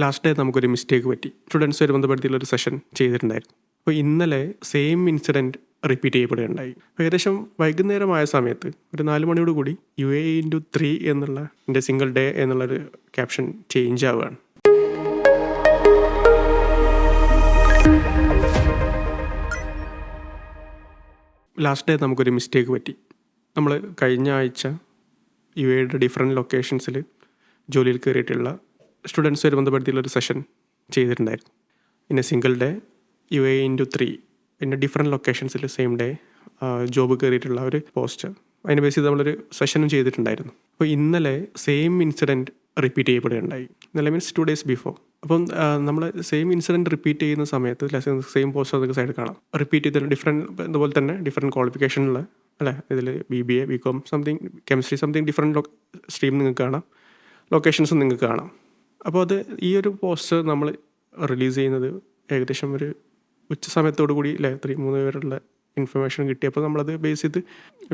Last day നമുക്കൊരു mistake പറ്റി. സ്റ്റുഡൻസുമായിട്ട് ബന്ധപ്പെടുത്തിയുള്ളൊരു session ചെയ്തിട്ടുണ്ടായിരുന്നു. അപ്പോൾ ഇന്നലെ സെയിം ഇൻസിഡൻറ്റ് റിപ്പീറ്റ് ചെയ്യപ്പെടുകയുണ്ടായി. ഏകദേശം വൈകുന്നേരമായ സമയത്ത് ഒരു 4 മണിയോട് കൂടി UAE×3 എന്നുള്ള എൻ്റെ സിംഗിൾ ഡേ എന്നുള്ളൊരു ക്യാപ്ഷൻ ചേഞ്ച് ആവുകയാണ്. ലാസ്റ്റ് ഡേ നമുക്കൊരു മിസ്റ്റേക്ക് പറ്റി. നമ്മൾ കഴിഞ്ഞ ആഴ്ച UAEയുടെ ഡിഫറെൻറ്റ് ലൊക്കേഷൻസിൽ ജോലിയിൽ കയറിയിട്ടുള്ള സ്റ്റുഡൻസുമായിട്ട് ബന്ധപ്പെടുത്തിയുള്ളൊരു സെഷൻ ചെയ്തിട്ടുണ്ടായിരുന്നു. പിന്നെ സിംഗിൾ ഡേ UAE×3 പിന്നെ ഡിഫറെൻറ്റ് ലൊക്കേഷൻസിൽ സെയിം ഡേ ജോബ് കയറിയിട്ടുള്ള ഒരു പോസ്റ്റ് അതിനെ ബേസ് ചെയ്ത് നമ്മളൊരു സെഷനും ചെയ്തിട്ടുണ്ടായിരുന്നു. അപ്പോൾ ഇന്നലെ സെയിം ഇൻസിഡൻറ്റ് റിപ്പീറ്റ് ചെയ്യപ്പെടുകയുണ്ടായി. ഇന്നലെ മീൻസ് 2 days ബിഫോർ. അപ്പം നമ്മൾ സെയിം ഇൻസിഡൻറ്റ് റിപ്പീറ്റ് ചെയ്യുന്ന സമയത്ത് സെയിം പോസ്റ്റർ നിങ്ങൾക്ക് സൈഡ് കാണാം. റിപ്പീറ്റ് ചെയ്തിട്ട് ഇതുപോലെ തന്നെ ഡിഫറെൻറ്റ് ക്വാളിഫിക്കേഷനുള്ള അല്ലേ, ഇതിൽ BBA BCom something chemistry something different stream നിങ്ങൾക്ക് കാണാം, ലൊക്കേഷൻസും നിങ്ങൾക്ക് കാണാം. അപ്പോൾ അത് ഈ ഒരു പോസ്റ്റർ നമ്മൾ റിലീസ് ചെയ്യുന്നത് ഏകദേശം ഒരു ഉച്ച സമയത്തോടു കൂടി അല്ലേ 3 പേരുള്ള ഇൻഫർമേഷൻ കിട്ടിയപ്പോൾ നമ്മളത് ബേസ് ചെയ്ത്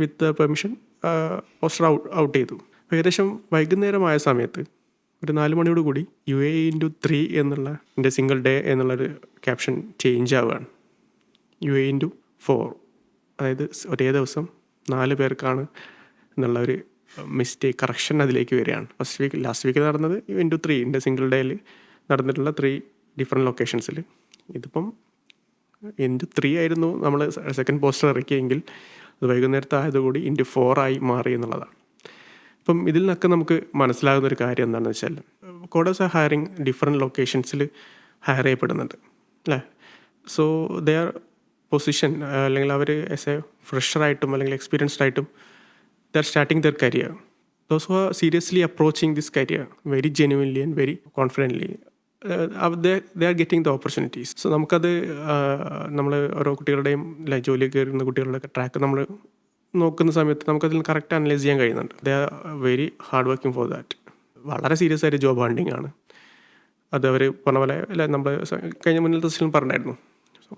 വിത്ത് പെർമിഷൻ പോസ്റ്റർ ഔട്ട് ചെയ്തു. ഏകദേശം വൈകുന്നേരമായ സമയത്ത് ഒരു 4 മണിയോട് കൂടി UAE×3 എന്നുള്ള എൻ്റെ സിംഗിൾ ഡേ എന്നുള്ളൊരു ക്യാപ്ഷൻ ചേഞ്ച് ആവുകയാണ്. UAE×4, അതായത് ഒരേ ദിവസം 4 പേർക്കാണ് എന്നുള്ള ഒരു മിസ്റ്റേക്ക് കറക്ഷൻ അതിലേക്ക് വരികയാണ്. ലാസ്റ്റ് വീക്ക് നടന്നത് UAE×3 എൻ്റെ സിംഗിൾ ഡേയിൽ നടന്നിട്ടുള്ള 3 ഡിഫറെൻറ്റ് ലൊക്കേഷൻസിൽ. ഇതിപ്പം Into3 ആയിരുന്നു നമ്മൾ സെക്കൻഡ് പോസ്റ്റർ ഇറക്കിയെങ്കിൽ അത് വൈകുന്നേരത്തെ ആയതുകൂടി Into4 ആയി മാറി എന്നുള്ളതാണ്. അപ്പം ഇതിൽ നിന്നൊക്കെ നമുക്ക് മനസ്സിലാകുന്നൊരു കാര്യം എന്താണെന്ന് വെച്ചാൽ കോഡേഴ്സ് ആർ ഹയറിങ് ഡിഫറെൻറ്റ് ലൊക്കേഷൻസിൽ ഹയർ ചെയ്യപ്പെടുന്നുണ്ട് അല്ലേ. സോ ദെയർ പൊസിഷൻ അല്ലെങ്കിൽ അവർ ആസ് എ ഫ്രഷറായിട്ടും അല്ലെങ്കിൽ എക്സ്പീരിയൻസ്ഡ് ആയിട്ടും there starting there career. Those who are seriously approaching this career very genuinely and very confidently they are getting the opportunities. So നമുക്കത് നമ്മൾ ഓരോ കുട്ടികളുടെയും ജോലി കയറുന്ന കുട്ടികളുടെ ട്രാക്ക് നമ്മൾ നോക്കുന്ന സമയത്ത് നമുക്കതിൽ കറക്റ്റ് അനലൈസ് ചെയ്യാൻ കഴിയുന്നുണ്ട്. They are very hard working for that. വളരെ സീരിയസ് ആയിട്ട് ജോബ് ഹണ്ടിങ് ആണ് അത്. അവർ പറഞ്ഞ പോലെ അല്ല, നമ്മൾ കഴിഞ്ഞ മുന്നിലത്തെ സെഷനിൽ പറഞ്ഞായിരുന്നു.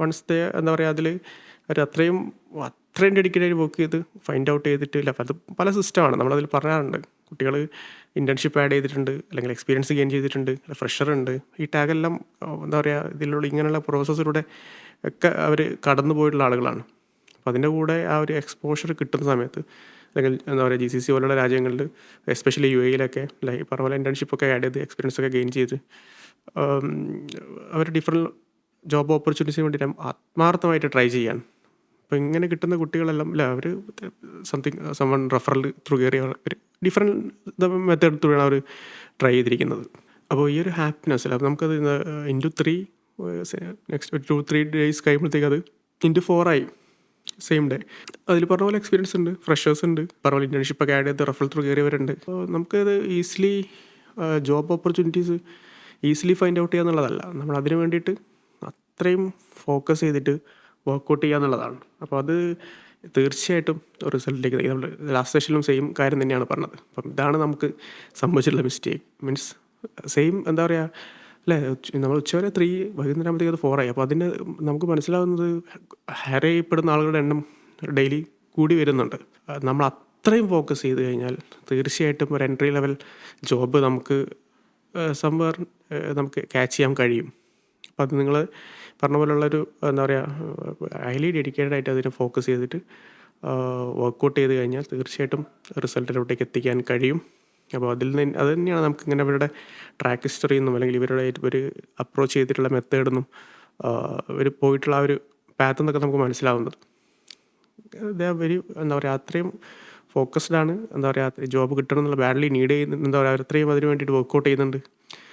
വൺസ് ദേ എന്താ പറയുക, അതിൽ അവർ അത്രയും ഡെഡിക്കേറ്റ് ആയിട്ട് വർക്ക് ചെയ്ത് ഫൈൻഡ് ഔട്ട് ചെയ്തിട്ട് ഇല്ല. അത് പല സിസ്റ്റമാണ് നമ്മളതിൽ പറയാറുണ്ട്. കുട്ടികൾ ഇൻറ്റേൺഷിപ്പ് ആഡ് ചെയ്തിട്ടുണ്ട്, അല്ലെങ്കിൽ എക്സ്പീരിയൻസ് ഗെയിൻ ചെയ്തിട്ടുണ്ട്, ഫ്രഷർ ഉണ്ട്. ഈ ടാഗെല്ലാം എന്താ പറയുക, ഇതിലുള്ള ഇങ്ങനെയുള്ള പ്രോസസ്സിലൂടെ ഒക്കെ അവർ കടന്നു പോയിട്ടുള്ള ആളുകളാണ്. അപ്പോൾ അതിൻ്റെ കൂടെ ആ ഒരു എക്സ്പോഷർ കിട്ടുന്ന സമയത്ത്, അല്ലെങ്കിൽ എന്താ പറയുക GCC പോലുള്ള രാജ്യങ്ങളിൽ എസ്പെഷ്യലി UAEയിലൊക്കെ ഈ പറഞ്ഞ പോലെ ഇൻറ്റേൺഷിപ്പൊക്കെ ആഡ് ചെയ്ത് എക്സ്പീരിയൻസ് ഒക്കെ ഗെയിൻ ചെയ്ത് അവർ ഡിഫറെൻറ്റ് ജോബ് ഓപ്പർച്യൂണിറ്റീസിന് വേണ്ടി ആത്മാർത്ഥമായിട്ട് ട്രൈ ചെയ്യാൻ. അപ്പോൾ ഇങ്ങനെ കിട്ടുന്ന കുട്ടികളെല്ലാം അവർ സംവൺ റെഫറൽ ത്രൂ കയറിയ ഒരു ഡിഫറെൻറ്റ് മെത്തേഡ് ത്രൂയാണ് അവർ ട്രൈ ചെയ്തിരിക്കുന്നത്. അപ്പോൾ ഈ ഒരു ഹാപ്പിനെസ് അല്ല, നമുക്കത് Into3 നെക്സ്റ്റ് 2-3 days കഴിയുമ്പോഴത്തേക്ക് അത് Into4 ആയി സെയിം ഡേ. അതിൽ പറഞ്ഞ പോലെ എക്സ്പീരിയൻസ് ഉണ്ട്, ഫ്രഷേഴ്സ് ഉണ്ട്, പറഞ്ഞ പോലെ ഇൻറ്റേൺഷിപ്പൊക്കെ ആഡ് ചെയ്ത് റെഫറൽ ത്രൂ കയറിയവരുണ്ട്. അപ്പോൾ നമുക്കത് easily job opportunities easily find out ചെയ്യുക എന്നുള്ളതല്ല, നമ്മൾ അതിന് വേണ്ടിയിട്ട് അത്രയും ഫോക്കസ് ചെയ്തിട്ട് വർക്കൗട്ട് ചെയ്യുക എന്നുള്ളതാണ്. അപ്പോൾ അത് തീർച്ചയായിട്ടും റിസൾട്ടിലേക്ക് നമ്മൾ ലാസ്റ്റ് സെഷനിലും സെയിം കാര്യം തന്നെയാണ് പറഞ്ഞത്. അപ്പം ഇതാണ് നമുക്ക് സംഭവിച്ചിട്ടുള്ള മിസ്റ്റേക്ക്. മീൻസ് സെയിം എന്താ പറയുക അല്ലേ, നമ്മൾ ഉച്ചവരെ 3 വൈകുന്നേരമാകുമ്പോഴത്തേക്ക് അത് 4 ആയി. അപ്പോൾ അതിന് നമുക്ക് മനസ്സിലാവുന്നത് ഹയർ ചെയ്യപ്പെടുന്ന ആളുകളുടെ എണ്ണം ഡെയിലി കൂടി വരുന്നുണ്ട്. നമ്മൾ അത്രയും ഫോക്കസ് ചെയ്ത് കഴിഞ്ഞാൽ തീർച്ചയായിട്ടും ഒരു എൻട്രി ലെവൽ ജോബ് നമുക്ക് സംവർ നമുക്ക് ക്യാച്ച് ചെയ്യാൻ കഴിയും. അപ്പോൾ അത് നിങ്ങൾ പറഞ്ഞ പോലുള്ളൊരു എന്താ പറയുക ഹൈലി ഡെഡിക്കേറ്റഡ് ആയിട്ട് അതിനെ ഫോക്കസ് ചെയ്തിട്ട് വർക്കൗട്ട് ചെയ്ത് കഴിഞ്ഞാൽ തീർച്ചയായിട്ടും റിസൾട്ടിലോട്ടേക്ക് എത്തിക്കാൻ കഴിയും. അപ്പോൾ അത് തന്നെയാണ് നമുക്ക് ഇങ്ങനെ ഇവരുടെ ട്രാക്ക് ഹിസ്റ്ററി എന്നും അല്ലെങ്കിൽ ഇവരുടെ ഒരു അപ്രോച്ച് ചെയ്തിട്ടുള്ള മെത്തേഡെന്നും ഇവർ പോയിട്ടുള്ള ആ ഒരു പാത്ത് എന്നൊക്കെ നമുക്ക് മനസ്സിലാവുന്നത്. ദേ ആർ വെരി എന്താ പറയുക അത്രയും ഫോക്കസ്ഡ് ആണ്. എന്താ പറയുക ജോബ് കിട്ടണം എന്നുള്ള ബാഡ്ലി നീഡ് ചെയ്യുന്ന എന്താ പറയുക അത്രയും അതിന് വേണ്ടിയിട്ട് വർക്കൗട്ട് ചെയ്യുന്നുണ്ട്.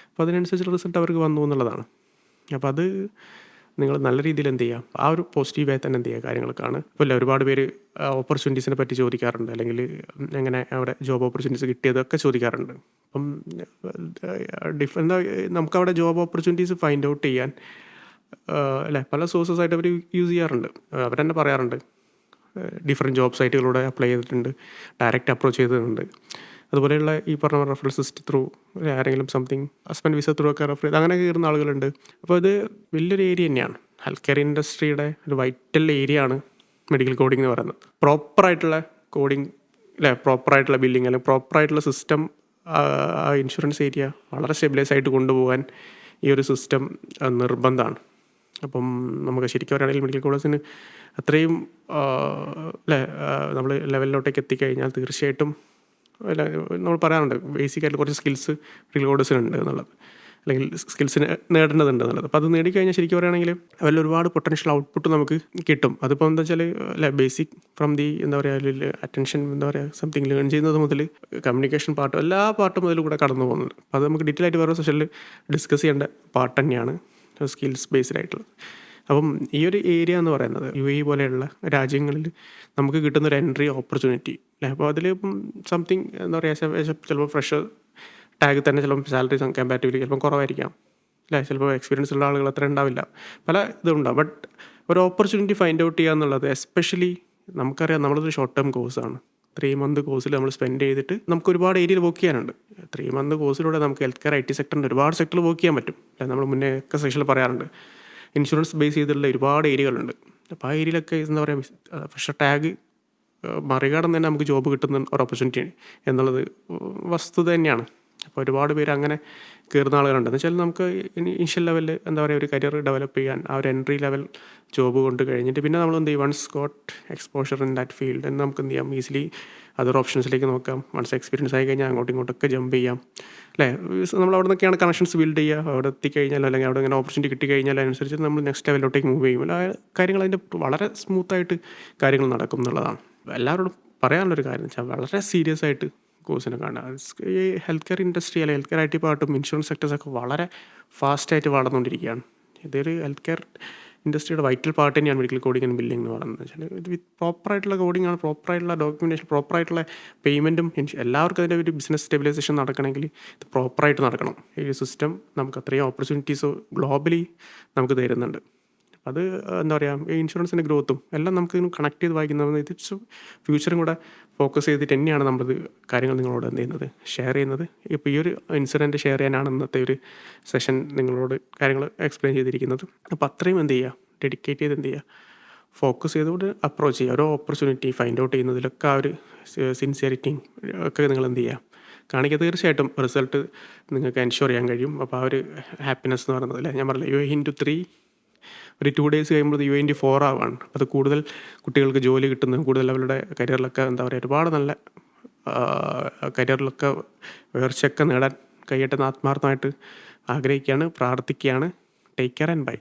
അപ്പോൾ അതിനനുസരിച്ചുള്ള റിസൾട്ട് അവർക്ക് വന്നു എന്നുള്ളതാണ്. അപ്പോൾ അത് നിങ്ങൾ നല്ല രീതിയിൽ എന്ത് ചെയ്യുക, ആ ഒരു പോസിറ്റീവായി തന്നെ എന്ത് ചെയ്യുക കാര്യങ്ങൾ കാണുക. ഇപ്പോൾ ഒരുപാട് പേര് ഓപ്പർച്യൂണിറ്റീസിനെ പറ്റി ചോദിക്കാറുണ്ട്, അല്ലെങ്കിൽ എങ്ങനെ അവിടെ ജോബ് ഓപ്പർച്യൂണിറ്റീസ് കിട്ടിയതൊക്കെ ചോദിക്കാറുണ്ട്. അപ്പം എന്താ നമുക്കവിടെ ജോബ് ഓപ്പർച്യൂണിറ്റീസ് ഫൈൻഡ് ഔട്ട് ചെയ്യാൻ അല്ലേ പല സോഴ്സസ് ആയിട്ട് അവർ യൂസ് ചെയ്യാറുണ്ട്. അവർ തന്നെ പറയാറുണ്ട് ഡിഫറെൻറ്റ് ജോബ് സൈറ്റുകളിലൂടെ അപ്ലൈ ചെയ്തിട്ടുണ്ട്, ഡയറക്റ്റ് അപ്രോച്ച് ചെയ്തിട്ടുണ്ട്. അതുപോലെയുള്ള ഈ പറഞ്ഞ റെഫറൽ സിസ്റ്റം ത്രൂ ആരെങ്കിലും സംതിങ് ഹസ്ബൻഡ് വിസ ത്രൂ ഒക്കെ റെഫർ ചെയ്ത് അങ്ങനെ കയറുന്ന ആളുകളുണ്ട്. അപ്പോൾ ഇത് വലിയൊരു ഏരിയ തന്നെയാണ്. ഹെൽത്ത് കെയർ ഇൻഡസ്ട്രിയുടെ ഒരു വൈറ്റൽ ഏരിയ ആണ് മെഡിക്കൽ കോഡിംഗ് എന്ന് പറയുന്നത്. പ്രോപ്പറായിട്ടുള്ള കോഡിംഗ് അല്ലേ, പ്രോപ്പറായിട്ടുള്ള ബില്ലിംഗ് അല്ലെങ്കിൽ പ്രോപ്പറായിട്ടുള്ള സിസ്റ്റം ആ ഇൻഷുറൻസ് ഏരിയ വളരെ സ്റ്റെബിലൈസ് ആയിട്ട് കൊണ്ടുപോകാൻ ഈ ഒരു സിസ്റ്റം നിർബന്ധമാണ്. അപ്പം നമുക്ക് ശരിക്കും പറയുകയാണെങ്കിൽ മെഡിക്കൽ കോളേജിന് അത്രയും അല്ലേ നമ്മൾ ലെവലിലോട്ടേക്ക് എത്തിക്കഴിഞ്ഞാൽ തീർച്ചയായിട്ടും അല്ല നമ്മൾ പറയാറുണ്ട് ബേസിക്കായിട്ട് കുറച്ച് സ്കിൽസ് മെഡിക്കൽ കോളേജിനുണ്ട് എന്നുള്ളത്, അല്ലെങ്കിൽ സ്കിൽസിന് നേടേണ്ടതുണ്ട് എന്നുള്ളത്. അപ്പോൾ അത് നേടിക്കഴിഞ്ഞാൽ ശരിക്കും പറയുകയാണെങ്കിൽ അതിൽ ഒരുപാട് പൊട്ടൻഷ്യൽ ഔട്ട്പുട്ട് നമുക്ക് കിട്ടും. അതിപ്പോൾ എന്താ വെച്ചാൽ അല്ലെ ബേസിക് ഫ്രം ദി എന്താ പറയുക അറ്റൻഷൻ എന്താ പറയുക സംതിങ് ലേൺ ചെയ്യുന്നത് മുതൽ കമ്മ്യൂണിക്കേഷൻ പാർട്ട് എല്ലാ പാർട്ടും മുതൽ കൂടെ കടന്നു പോകുന്നുണ്ട്. അപ്പോൾ അത് നമുക്ക് ഡീറ്റെയിൽ ആയിട്ട് വേറെ സെഷനിൽ ഡിസ്കസ് ചെയ്യേണ്ട പാർട്ട് തന്നെയാണ് സ്കിൽസ് ബേസ്ഡ് ആയിട്ടുള്ളത്. അപ്പം ഈ ഒരു ഏരിയ എന്ന് പറയുന്നത് UAE പോലെയുള്ള രാജ്യങ്ങളിൽ നമുക്ക് കിട്ടുന്നൊരു എൻട്രി ഓപ്പർച്യൂണിറ്റി അല്ലേ. അപ്പോൾ അതിൽ ഇപ്പം സംതിങ് എന്താ പറയുക ചിലപ്പോൾ ഫ്രഷർ ടാഗ് തന്നെ ചിലപ്പോൾ സാലറി കമ്പാരിറ്റീവ്ലി ചിലപ്പോൾ കുറവായിരിക്കാം അല്ലേ, ചിലപ്പോൾ എക്സ്പീരിയൻസ് ഉള്ള ആളുകൾ അത്ര ഉണ്ടാവില്ല, പല ഇതുണ്ടാവും. ബട്ട് ഒരു ഓപ്പർച്യൂണിറ്റി ഫൈൻഡ് ഔട്ട് ചെയ്യുക എന്നുള്ളത് എസ്പെഷ്യലി നമുക്കറിയാം നമ്മളതൊരു ഷോർട്ട് ടേം കോഴ്സാണ്. 3 മന്ത് കോഴ്സിൽ നമ്മൾ സ്പെൻഡ് ചെയ്തിട്ട് നമുക്ക് ഒരുപാട് ഏരിയയിൽ വർക്ക് ചെയ്യാനുണ്ട്. 3 മന്ത് കോഴ്സിലൂടെ നമുക്ക് ഹെൽത്ത് കെയർ IT സെക്ടറിൻ്റെ ഒരുപാട് സെക്ടറിൽ വർക്ക് ചെയ്യാൻ പറ്റും അല്ലേ. നമ്മൾ മുന്നേ ഒക്കെ സെക്ഷനിൽ പറയാറുണ്ട് ഇൻഷുറൻസ് ബേസ് ചെയ്തിട്ടുള്ള ഒരുപാട് ഏരിയകളുണ്ട്. അപ്പോൾ ആ ഏരിയയിലൊക്കെ എന്താ പറയുക ഫ്രഷർ ടാഗ് മറികടന്ന് തന്നെ നമുക്ക് ജോബ് കിട്ടുന്ന ഒരു ഓപ്പർച്യൂണിറ്റി എന്നുള്ളത് വസ്തുത തന്നെയാണ്. അപ്പോൾ ഒരുപാട് പേര് അങ്ങനെ കയറുന്ന ആളുകളുണ്ട്. എന്ന് വെച്ചാൽ നമുക്ക് ഇനിഷ്യൽ ലെവലിൽ എന്താ പറയുക ഒരു കരിയർ ഡെവലപ്പ് ചെയ്യാൻ ആ ഒരു എൻട്രി ലെവൽ ജോബ് കൊണ്ട് കഴിഞ്ഞിട്ട് പിന്നെ നമ്മൾ എന്ത് ചെയ്യും once got exposure in that field എന്ന് നമുക്ക് എന്ത് ചെയ്യാം ഈസിലി അതർ ഓപ്ഷൻസിലേക്ക് നോക്കാം. വൺസ് എക്സ്പീരിയൻസ് ആയി കഴിഞ്ഞാൽ അങ്ങോട്ടും ഇങ്ങോട്ടൊക്കെ ജമ്പ് ചെയ്യാം അല്ലേ. നമ്മൾ അവിടെ നിന്നൊക്കെയാണ് കണക്ഷൻസ് ബിൽഡ് ചെയ്യുക. അവിടെ എത്തിക്കഴിഞ്ഞാൽ അല്ലെങ്കിൽ അവിടെ ഇങ്ങനെ ഓപ്പർച്യൂണിറ്റി കിട്ടിക്കഴിഞ്ഞാൽ അതിനനുസരിച്ച് നമ്മൾ നെക്സ്റ്റ് ലെവലിലോട്ടേക്ക് മൂവ് ചെയ്യും. ആ കാര്യങ്ങൾ അതിൻ്റെ വളരെ സ്മൂത്തായിട്ട് കാര്യങ്ങൾ നടക്കും എന്നുള്ളതാണ്. എല്ലാവരോടും പറയാനുള്ളൊരു കാര്യം എന്ന് വെച്ചാൽ വളരെ സീരിയസ് ആയിട്ട് കോഴ്സിനെ കാണുക. ഈ ഹെൽത്ത് കെയർ ഇൻഡസ്ട്രി അല്ലെങ്കിൽ ഹെൽത്ത് കെയർ IT പാർട്ടും ഇൻഷുറൻസ് സെക്ടേഴ്സൊക്കെ വളരെ ഫാസ്റ്റായിട്ട് വളർന്നുകൊണ്ടിരിക്കുകയാണ്. ഇതൊരു ഹെൽത്ത് കെയർ ഇൻഡസ്ട്രിയുടെ വൈറ്റൽ പാർട്ട് തന്നെയാണ് മെഡിക്കൽ കോഡിംഗ് ആൻഡ് ബില്ലിംഗ് എന്ന് പറയുന്നത്. വെച്ചാൽ ഇത് വിത്ത് പ്രോപ്പറായിട്ടുള്ള കോഡിംഗ് ആണ്, പ്രോപ്പറായിട്ടുള്ള ഡോക്യുമെൻറ്റേഷൻ, പ്രോപ്പറായിട്ടുള്ള പേയ്മെൻറ്റും എല്ലാവർക്കും അതിൻ്റെ ഒരു ബിസിനസ് സ്റ്റെബിലൈസേഷൻ നടക്കണമെങ്കിൽ ഇത് പ്രോപ്പറായിട്ട് നടക്കണം. ഈ ഒരു സിസ്റ്റം നമുക്ക് അത്രയും ഓപ്പർച്യൂണിറ്റീസ് ഗ്ലോബലി നമുക്ക് തരുന്നുണ്ട്. അത് എന്താ പറയുക ഇൻഷുറൻസിൻ്റെ ഗ്രോത്തും എല്ലാം നമുക്ക് കണക്ട് ചെയ്ത് വായിക്കുന്നത് ഇത് ഫ്യൂച്ചറും കൂടെ ഫോക്കസ് ചെയ്തിട്ട് തന്നെയാണ് നമ്മളിത് കാര്യങ്ങൾ നിങ്ങളോട് എന്ത് ചെയ്യുന്നത് ഷെയർ ചെയ്യുന്നത്. ഇപ്പോൾ ഈ ഒരു ഇൻസിഡൻറ്റ് ഷെയർ ചെയ്യാനാണ് ഇന്നത്തെ ഒരു സെഷൻ നിങ്ങളോട് കാര്യങ്ങൾ എക്സ്പ്ലെയിൻ ചെയ്തിരിക്കുന്നത്. അപ്പോൾ അത്രയും എന്ത് ചെയ്യുക ഡെഡിക്കേറ്റ് ചെയ്ത് എന്ത് ചെയ്യുക ഫോക്കസ് ചെയ്തുകൊണ്ട് അപ്രോച്ച് ചെയ്യുക. ഓരോ ഓപ്പർച്യൂണിറ്റി ഫൈൻഡ് ഔട്ട് ചെയ്യുന്നതിലൊക്കെ ആ ഒരു സിൻസിയറിറ്റിയും ഒക്കെ നിങ്ങൾ എന്ത് ചെയ്യുക കാണിക്കുക. തീർച്ചയായിട്ടും റിസൾട്ട് നിങ്ങൾക്ക് എൻഷുർ ചെയ്യാൻ കഴിയും. അപ്പോൾ ആ ഒരു ഹാപ്പിനെസ് എന്ന് പറയുന്നത് അല്ലേ ഞാൻ പറഞ്ഞില്ല UAE into 3 ഒരു 2 days കഴിയുമ്പോൾ UAE into 4 ആവാണ്. അത് കൂടുതൽ കുട്ടികൾക്ക് ജോലി കിട്ടുന്ന കൂടുതൽ അവരുടെ കരിയറിലൊക്കെ എന്താ പറയുക ഒരുപാട് നല്ല കരിയറിലൊക്കെ ഉയർച്ചയൊക്കെ നേടാൻ കഴിയട്ടെന്ന് ആത്മാർത്ഥമായിട്ട് ആഗ്രഹിക്കുകയാണ്, പ്രാർത്ഥിക്കുകയാണ്. Take care and by.